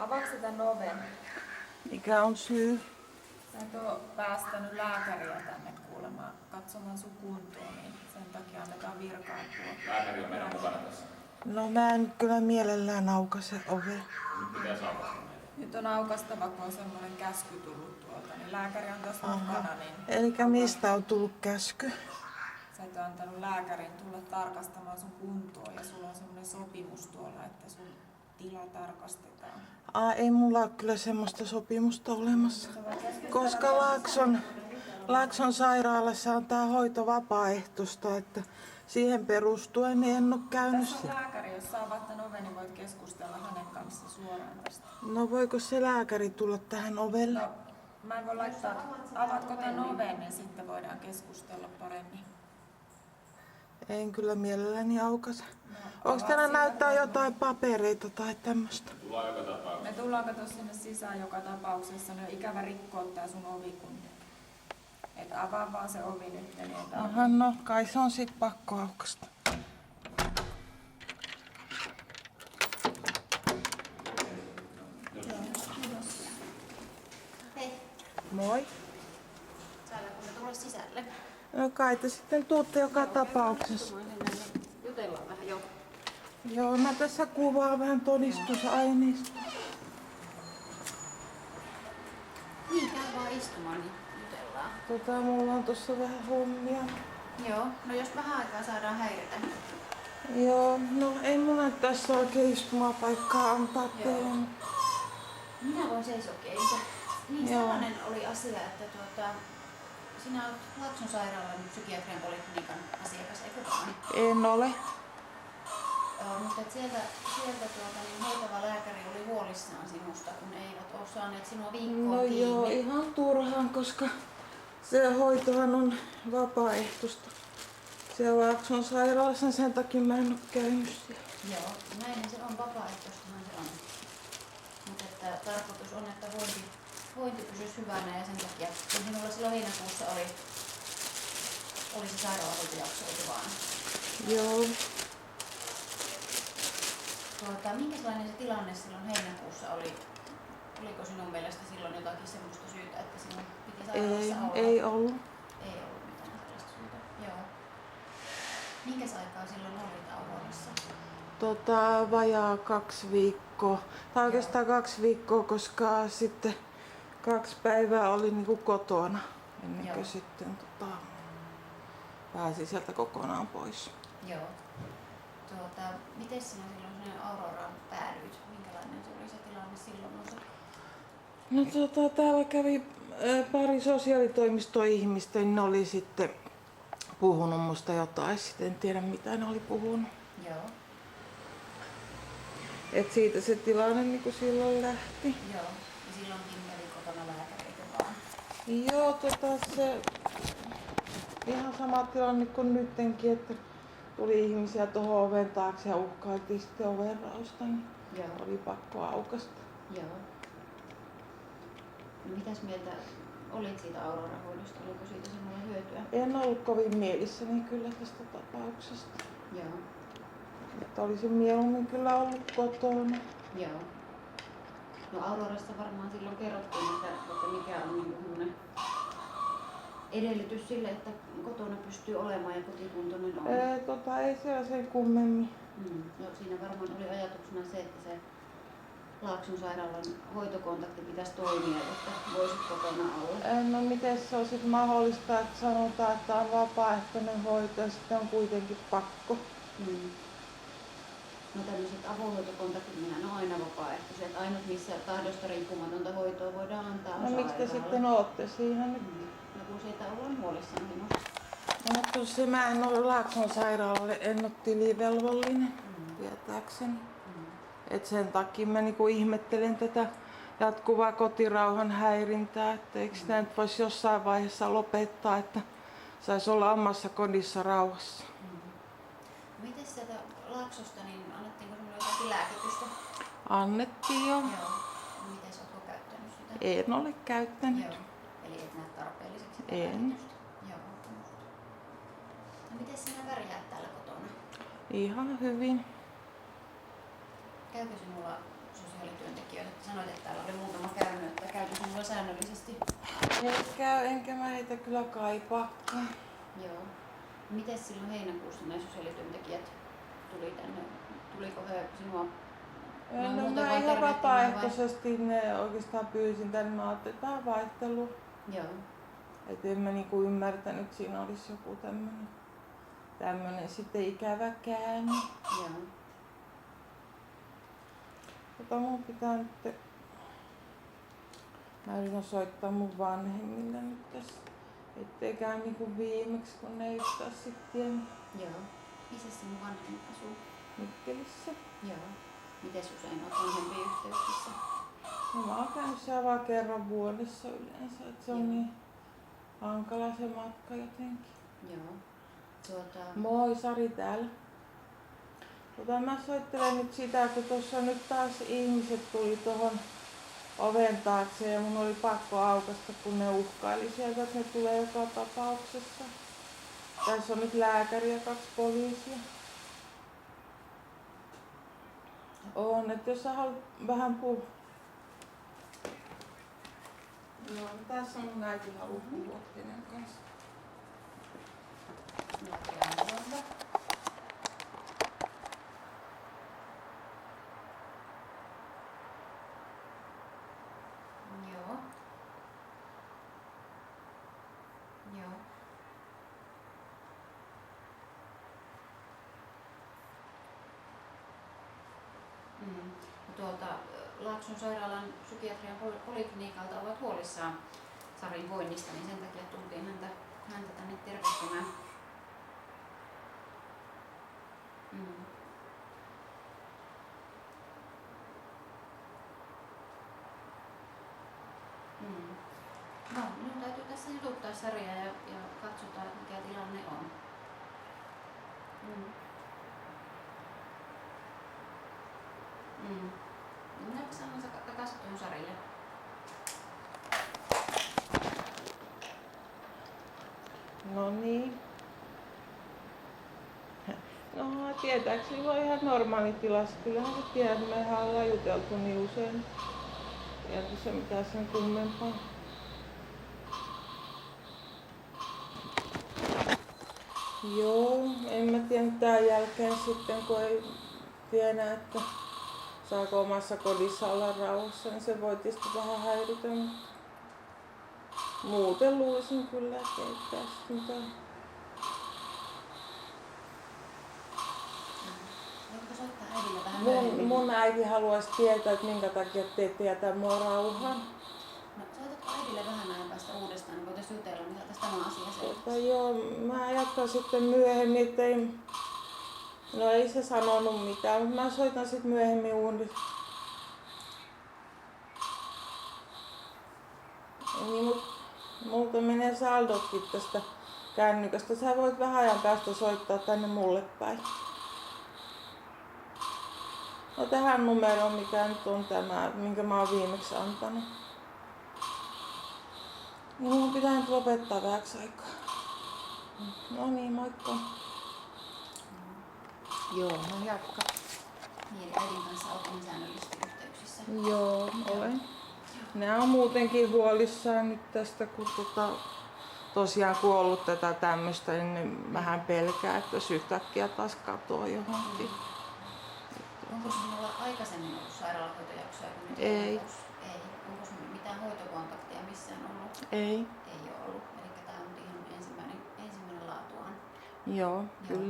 Avaatko tän oven? Mikä on syy? Sä et oo päästänyt lääkäriä tänne kuulemaan katsomaan sun kuntoon, niin sen takia annetaan virka-apua. Lääkäri on meidän mukana tässä. No mä en kyllä mielellään aukaise ovea. Nyt pitäisi aukasta meitä. Nyt on aukastava, kun on semmoinen käsky tullut tuolta, niin lääkäri on tässä mukana. Niin Elikkä mistä on tullut käsky? sä et ole antanut lääkärin tulla tarkastamaan sun kuntoa ja sulla on semmoinen sopimus tuolla, että sun tila tarkastetaan. Ei mulla ole kyllä semmoista sopimusta olemassa. Koska Laakson sairaalassa on tää hoito vapaaehtoista, että siihen perustuen en ole käynyt Tässä on siellä. lääkäri, jos sä avaat tän oven, niin voit keskustella hänen kanssa suoraan tästä. No voiko se lääkäri tulla tähän ovelle? No, mä en voi laittaa, avaatko tän oven, niin sitten voidaan keskustella paremmin. En kyllä mielelläni aukaise. No, Onko täällä näyttää jotain papereita tai tämmöstä? Tullaan joka tapauksessa. Me tullaan kato sinne sisään joka tapauksessa, niin on ikävä rikkoa tää sun ovi, kun et avaa vaan se ovi nyt. Niin Aha, no kai se on sit pakko aukasta. Hei, Moi. saadaanko me tulla sisälle? No kai te sitten tuutte joka tapauksessa. Istumaan sinne, niin jutellaan vähän jo. Joo, mä tässä kuvaan vähän todistusaineistoa. Niin, käy vaan istumaan, niin jutellaan. Mulla on tossa vähän hommia. Joo, no jos vähän aikaa saadaan häiritä. Joo, no ei mulla nyt tässä oikein istumapaikkaa antaa teille. Minä voin seisokkeissa. Niin Joo. sellainen oli asia, että sinä olet Laakson sairaalan psykiatrian poliklinikan asiakas, eikö vaan? En ole. Mutta sieltä niin hoitava lääkäri oli huolissaan sinusta, kun eivät ole saaneet sinua viikkoon No kiinni. joo, ihan turhaan, koska se hoitohan on vapaaehtoista. Siellä Laakson sairaalassa, sen takia mä en ole käynyt siellä. Joo, näin se on, vapaaehtoistahan se on. Mutta että tarkoitus on, että vointi pysyisi hyvänä ja sen takia, kun sinulla silloin heinäkuussa oli se sairaalahoitojakso, eikö vaan? Joo. Minkälainen se tilanne silloin heinäkuussa oli? Oliko sinun mielestä silloin jotakin semmoista syytä, että sinun piti sairaalassa olla? Ei ollut. Ei ollut mitään sellaista syytä. Joo. Minkäs aikaa silloin olit Aurorassa? Vajaa 2 viikkoa. Tai oikeastaan 2 viikkoa, koska sitten 2 päivää oli niinku kotona ennen kuin Joo. sitten pääsi sieltä kokonaan pois. Joo. Miten sinä silloin sinne Auroraan päädyit? Minkälainen se oli se tilanne silloin? No täällä kävi pari sosiaalitoimistoihmistä, niin ne oli sitten puhunut musta jotain, sitten en tiedä mitä ne oli puhunut. Joo. Et siitä se tilanne niinku silloin lähti. Joo. Ja silloinkin kävi kotona lääkäri, eikö vaan? Joo, se ihan sama tilanne kuin nyttenkin, että tuli ihmisiä tuohon oven taakse ja uhkailtiin sitten oven raosta, niin Joo. oli pakko aukasta. Joo. No mitäs mieltä olit siitä Aurora-hoidosta? Oliko siitä sinulle hyötyä? En ollut kovin mielissäni kyllä tästä tapauksesta. Joo. Että olisin mieluummin kyllä ollut kotona. Joo. No Aurorasta varmaan silloin kerrottiin, että mikä on niin edellytys sille, että kotona pystyy olemaan ja kotikuntoinen on. Ei siellä sen kummemmin. No, siinä varmaan oli ajatuksena se, että se Laakson sairaalan hoitokontakti pitäisi toimia, että voisit kotona olla. No miten se on sitten mahdollista, että sanotaan, että on vapaaehtoinen hoito ja sitten on kuitenkin pakko. No tämmöiset avohoitokontaktit, nehän on aina vapaaehtoisia, että ainut missä tahdosta riippumatonta hoitoa voidaan antaa No miksi te sitten ootte siinä nyt? No kun siitä ollaan huolissaan sinusta. No mutta se mä en ole Laakson sairaalalle, en ole tilivelvollinen, tietääkseni. Et sen takia mä niinku ihmettelen tätä jatkuvaa kotirauhan häirintää, että eikö sitä nyt voisi jossain vaiheessa lopettaa, että saisi olla omassa kodissa rauhassa. Miten sieltä Laaksosta, niin annettiinko sinulle jotakin lääkitystä? Annettiin jo. Joo. No miten oletko käyttänyt sitä? En ole käyttänyt. Joo. Eli et näe tarpeelliseksi sitä En. lääkitystä? Joo. No miten sinä pärjäät täällä kotona? Ihan hyvin. Käykö sinulla sosiaalityöntekijä että sanoit, että täällä oli muutama käynyt, että käykö sinulla säännöllisesti? Ei käy, enkä mä heitä kyllä kaipaakaan. Joo. Miten silloin heinäkuussa nämä sosiaalityöntekijät tuli tänne? Tuliko he sinua? No, muuten mä vaan ihan tervehtimään vapaaehtoisesti ne oikeastaan pyysin tänne. Mä ajattelin, että vähän vaihtelua. Joo. Et en mä niinku ymmärtänyt, että siinä olisi joku tämmönen sitten ikävä käänne. Joo. Mutta mun pitää nyt... Mä yritän soittaa mun vanhemmille nyt tässä. Ettei käy niinku viimeksi, kun ne ei yhtään sit tiennyt Joo. Missä sinun vanhemmat asuu? Mikkelissä. Joo. Miten usein olet vanhempiin yhteyksissä? No mä oon käynyt siellä vaan kerran vuodessa yleensä, että se on Joo. niin hankala se matka jotenkin. Joo. Moi, Sari täällä. Mä soittelen nyt sitä, kun tuossa nyt taas ihmiset tuli tuohon oven taakse ja mun oli pakko aukaista, kun ne uhkaili sieltä, että ne tulee joka tapauksessa. Tässä on nyt lääkäri ja 2 poliisia. On, että jos sä haluat vähän puhua. No, tässä on mun äiti haluaa puhua kenen kanssa. Joo. Joo. Tuolta Laakson sairaalan psykiatrian polikliniikalta ovat huolissaan Sarin voinnista, niin sen takia tultiin häntä tänne tervehtimään. No, minun täytyy tässä jututtaa Saria ja katsotaan, mikä tilanne on. Minäpä sanon takaisin tuon Sarille. No niin. No tietääkseni on ihan normaali tilassa. Kyllähän sä tiedät, mehän ollaan juteltu niin usein. Tiedätkö se mitä sen kummempaa? Joo, en mä tiedä tämän jälkeen sitten kun ei tiedä, että saako omassa kodissa olla rauhassa, niin se voi tietysti vähän häiritä. Muuten luulisin kyllä, että ei tässä mitään. Voitko soittaa äidille vähän myöhemmin? Mun äiti haluaisi tietää, että minkä takia te ette jätä mua rauhaan. No, soitatko äidille vähän ajan päästä uudestaan, niin voitaisiin jutella, niin saataisiin tämä asia selväksi. Joo, mä jatkan sitten myöhemmin, ettei... No ei se sanonut mitään, mutta mä soitan sitten myöhemmin uudestaan. Niin, multa menee saldotkin tästä kännykästä. Sä voit vähän ajan päästä soittaa tänne mulle päin. No tähän numeroon, mikä nyt on tämä, minkä mä oon viimeksi antanut. Niin mun pitää nyt lopettaa vähäksi aikaa. No niin, moikka. Joo, no jatka. Niin, äidin kanssa oltiin säännöllisesti yhteyksissä. Joo, olen. Nämä on muutenkin huolissaan nyt tästä, kun tosiaan kun on ollut tätä tämmöistä, niin ne vähän pelkää, että jos yhtäkkiä taas katoaa johonkin. Onko sinulla aikaisemmin ollut sairaalahoitojaksoja? Ei. Ei. Onko sinulla mitään hoitokontakteja missään ollut? Ei. Ei ole ollut. Eli tämä on ihan ensimmäinen laatuaan. Joo, kyllä.